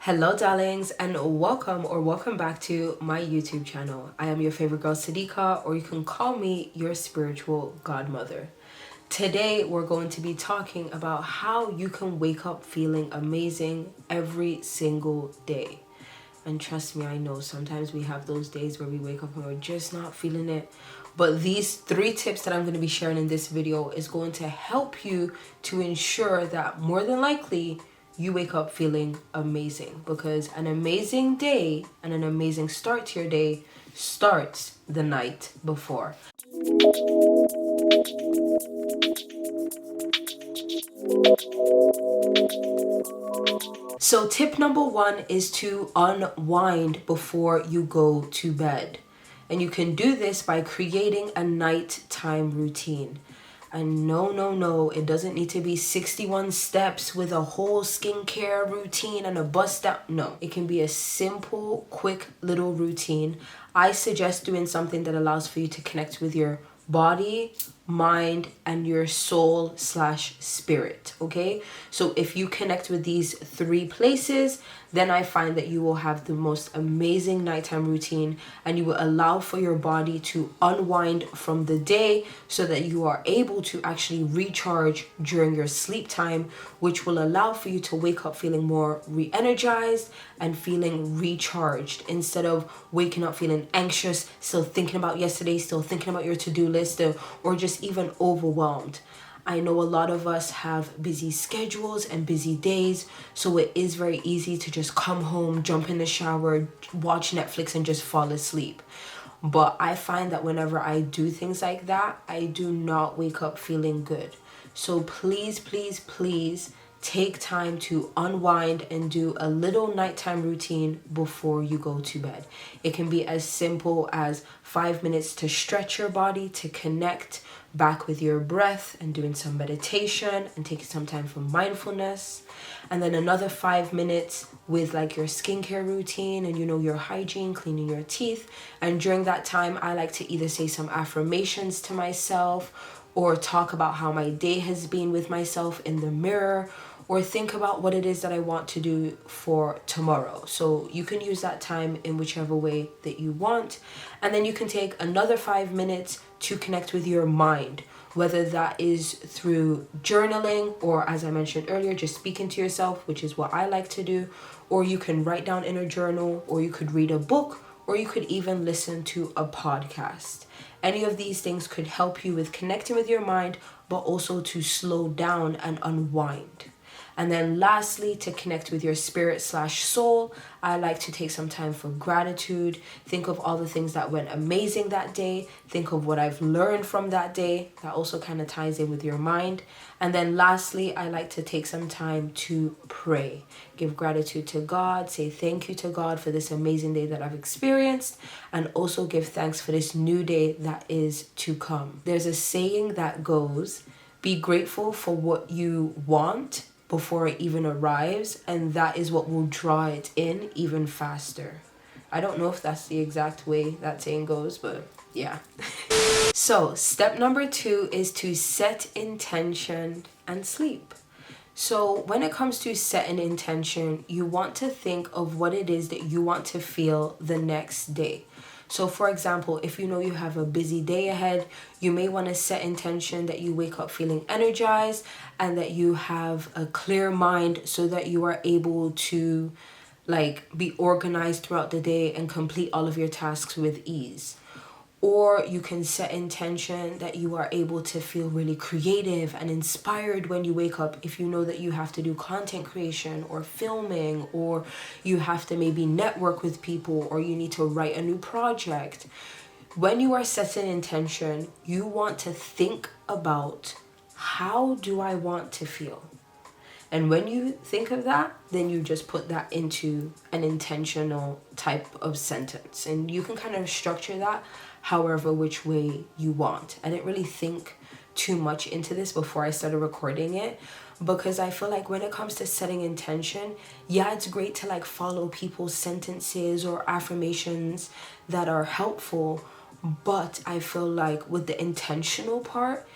Hello darlings, and welcome back to my YouTube channel. I am your favorite girl Sadicka, or you can call me your spiritual godmother. Today we're going to be talking about how you can wake up feeling amazing every single day. And trust me, I know sometimes we have those days where we wake up and we're just not feeling it. But these 3 tips that I'm going to be sharing in this video is going to help you to ensure that more than likely you wake up feeling amazing, because an amazing day and an amazing start to your day starts the night before. So tip number 1 is to unwind before you go to bed. And you can do this by creating a nighttime routine. And no, it doesn't need to be 61 steps with a whole skincare routine and a bust out. No, it can be a simple, quick little routine. I suggest doing something that allows for you to connect with your body, mind, and your soul/spirit. Okay, so if you connect with these 3 places, then I find that you will have the most amazing nighttime routine, and you will allow for your body to unwind from the day so that you are able to actually recharge during your sleep time, which will allow for you to wake up feeling more re-energized and feeling recharged, instead of waking up feeling anxious, still thinking about yesterday, still thinking about your to-do list, or just even overwhelmed. I know a lot of us have busy schedules and busy days, so it is very easy to just come home, jump in the shower, watch Netflix, and just fall asleep. But I find that whenever I do things like that, I do not wake up feeling good. So please take time to unwind and do a little nighttime routine before you go to bed. It can be as simple as 5 minutes to stretch your body, to connect back with your breath, and doing some meditation and taking some time for mindfulness. And then another 5 minutes with like your skincare routine and your hygiene, cleaning your teeth. And during that time, I like to either say some affirmations to myself, or talk about how my day has been with myself in the mirror, or think about what it is that I want to do for tomorrow. So you can use that time in whichever way that you want. And then you can take another 5 minutes to connect with your mind, whether that is through journaling, or as I mentioned earlier, just speaking to yourself, which is what I like to do. Or you can write down in a journal, or you could read a book, or you could even listen to a podcast. Any of these things could help you with connecting with your mind, but also to slow down and unwind. And then lastly, to connect with your spirit/soul, I like to take some time for gratitude. Think of all the things that went amazing that day. Think of what I've learned from that day. That also kind of ties in with your mind. And then lastly, I like to take some time to pray. Give gratitude to God. Say thank you to God for this amazing day that I've experienced. And also give thanks for this new day that is to come. There's a saying that goes, be grateful for what you want before it even arrives, and that is what will draw it in even faster. I don't know if that's the exact way that saying goes, but yeah. So step number 2 is to set intention and sleep. So when it comes to setting intention, you want to think of what it is that you want to feel the next day. So for example, if you know you have a busy day ahead, you may want to set intention that you wake up feeling energized and that you have a clear mind, so that you are able to be organized throughout the day and complete all of your tasks with ease. Or you can set intention that you are able to feel really creative and inspired when you wake up, if you know that you have to do content creation or filming, or you have to maybe network with people, or you need to write a new project. When you are setting intention, you want to think about, how do I want to feel? And when you think of that, then you just put that into an intentional type of sentence. And you can kind of structure that however which way you want. I didn't really think too much into this before I started recording it, because I feel like when it comes to setting intention, yeah, it's great to follow people's sentences or affirmations that are helpful. But I feel like with the intentional part,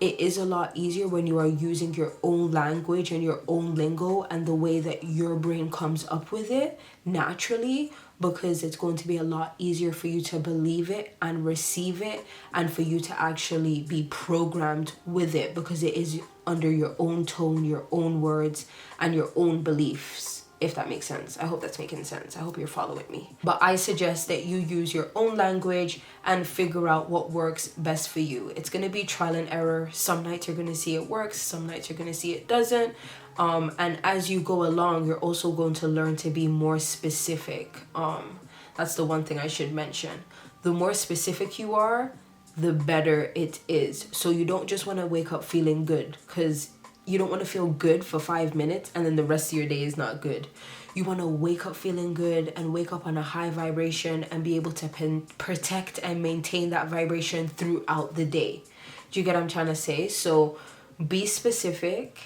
it is a lot easier when you are using your own language and your own lingo and the way that your brain comes up with it naturally, because it's going to be a lot easier for you to believe it and receive it, and for you to actually be programmed with it, because it is under your own tone, your own words, and your own beliefs, if that makes sense. I hope that's making sense. I hope you're following me. But I suggest that you use your own language and figure out what works best for you. It's going to be trial and error. Some nights you're going to see it works, some nights you're going to see it doesn't. And as you go along, you're also going to learn to be more specific. That's the one thing I should mention. The more specific you are, the better it is. So you don't just want to wake up feeling good, because you don't want to feel good for 5 minutes and then the rest of your day is not good. You want to wake up feeling good and wake up on a high vibration and be able to protect and maintain that vibration throughout the day. Do you get what I'm trying to say? So be specific,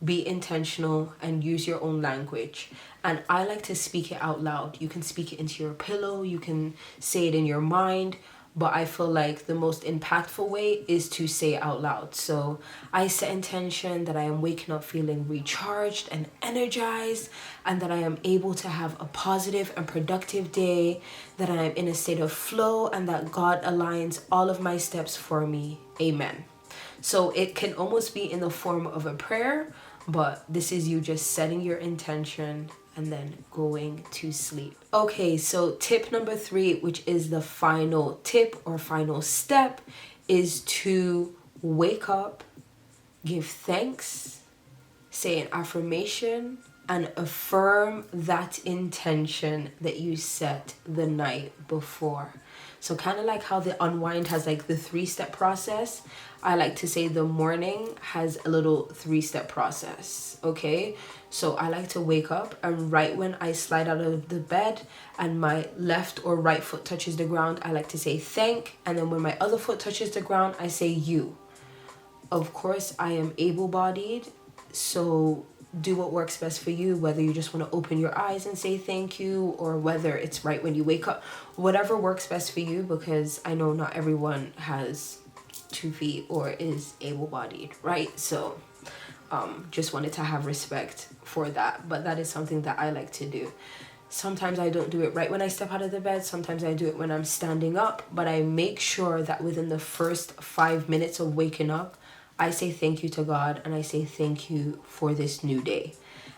be intentional, and use your own language. And I like to speak it out loud. You can speak it into your pillow, you can say it in your mind, but I feel like the most impactful way is to say it out loud. So I set intention that I am waking up feeling recharged and energized, and that I am able to have a positive and productive day, that I am in a state of flow, and that God aligns all of my steps for me. Amen. So it can almost be in the form of a prayer, but this is you just setting your intention and then going to sleep. Okay, so tip number 3, which is the final tip or final step, is to wake up, give thanks, say an affirmation, and affirm that intention that you set the night before. So kind of like how the Unwind has like the 3-step process, I like to say the morning has a little 3-step process, okay? So I like to wake up, and right when I slide out of the bed and my left or right foot touches the ground, I like to say thank. And then when my other foot touches the ground, I say you. Of course, I am able-bodied, so do what works best for you, whether you just want to open your eyes and say thank you, or whether it's right when you wake up. Whatever works best for you, because I know not everyone has 2 feet or is able-bodied, right? So just wanted to have respect for that, but that is something that I like to do. Sometimes I don't do it right when I step out of the bed, sometimes I do it when I'm standing up, but I make sure that within the first 5 minutes of waking up, I say thank you to God, and I say thank you for this new day.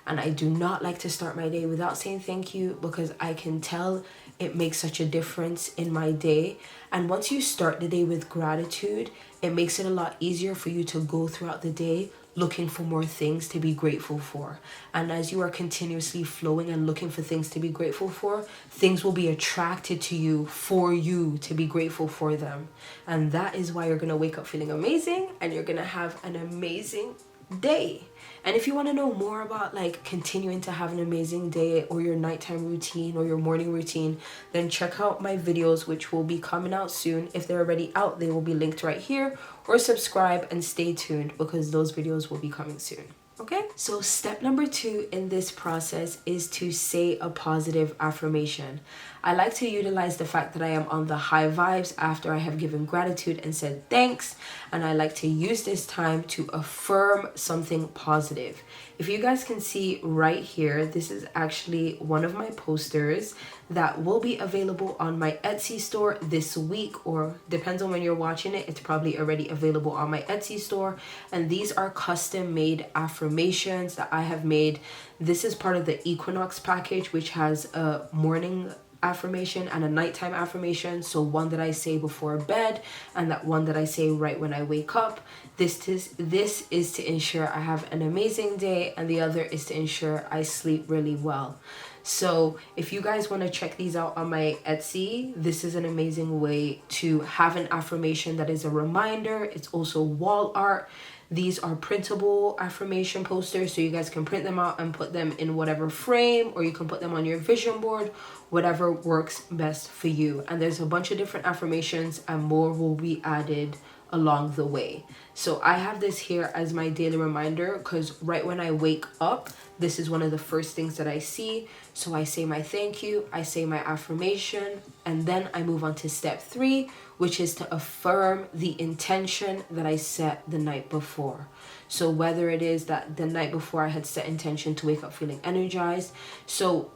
And I do not like to start my day without saying thank you, because I can tell it makes such a difference in my day. And once you start the day with gratitude, it makes it a lot easier for you to go throughout the day looking for more things to be grateful for. And as you are continuously flowing and looking for things to be grateful for, things will be attracted to you for you to be grateful for them. And that is why you're going to wake up feeling amazing, and you're going to have an amazing day. And if you want to know more about like continuing to have an amazing day, or your nighttime routine or your morning routine, then check out my videos, which will be coming out soon. If they're already out, they will be linked right here, or subscribe and stay tuned, because those videos will be coming soon. Okay, so step number 2 in this process is to say a positive affirmation. I like to utilize the fact that I am on the high vibes after I have given gratitude and said thanks, and I like to use this time to affirm something positive. If you guys can see right here, this is actually one of my posters that will be available on my Etsy store this week, or depends on when you're watching it, it's probably already available on my Etsy store. And these are custom made affirmations that I have made. This is part of the Equinox package, which has a morning affirmation and a nighttime affirmation. So one that I say before bed, and that one that I say right when I wake up. This is to ensure I have an amazing day, and the other is to ensure I sleep really well. So if you guys want to check these out on my Etsy, this is an amazing way to have an affirmation that is a reminder. It's also wall art. These are printable affirmation posters, so you guys can print them out and put them in whatever frame, or you can put them on your vision board, whatever works best for you. And there's a bunch of different affirmations, and more will be added along the way. So I have this here as my daily reminder because right when I wake up, this is one of the first things that I see. So I say my thank you, I say my affirmation, and then I move on to step 3, which is to affirm the intention that I set the night before. So whether it is that the night before I had set intention to wake up feeling energized. So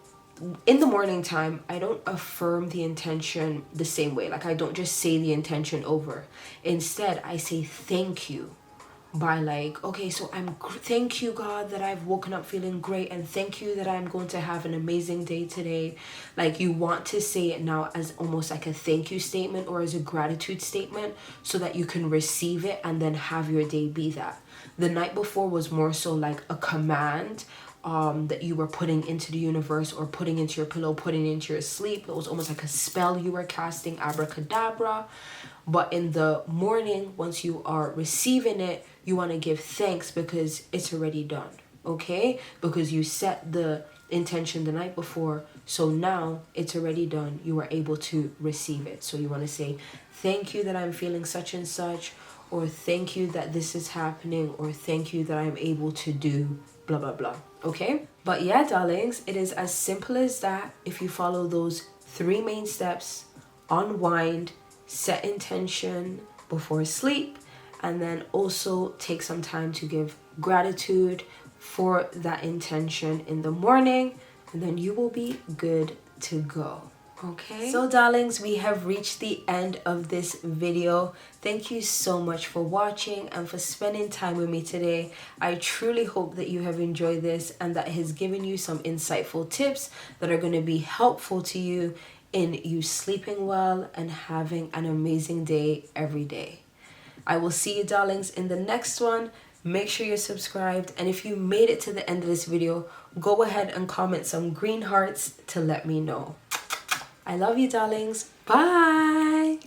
in the morning time, I don't affirm the intention the same way. Like I don't just say the intention over. Instead, I say thank you by like, okay, so thank you God that I've woken up feeling great, and thank you that I'm going to have an amazing day today. Like you want to say it now as almost like a thank you statement or as a gratitude statement so that you can receive it and then have your day be that. The night before was more so like a command that you were putting into the universe or putting into your pillow, putting into your sleep. It was almost like a spell you were casting, abracadabra. But in the morning, once you are receiving it, you want to give thanks because it's already done, okay? Because you set the intention the night before, so now it's already done. You are able to receive it. So you want to say, thank you that I'm feeling such and such, or thank you that this is happening, or thank you that I'm able to do blah, blah, blah, okay? But yeah, darlings, it is as simple as that. If you follow those 3 main steps, unwind, set intention before sleep, and then also take some time to give gratitude for that intention in the morning, and then you will be good to go. Okay, so darlings, we have reached the end of this video. Thank you so much for watching and for spending time with me today. I truly hope that you have enjoyed this and that it has given you some insightful tips that are going to be helpful to you in you sleeping well and having an amazing day every day. I will see you, darlings, in the next one. Make sure you're subscribed, and if you made it to the end of this video, go ahead and comment some green hearts to let me know. I love you, darlings. Bye.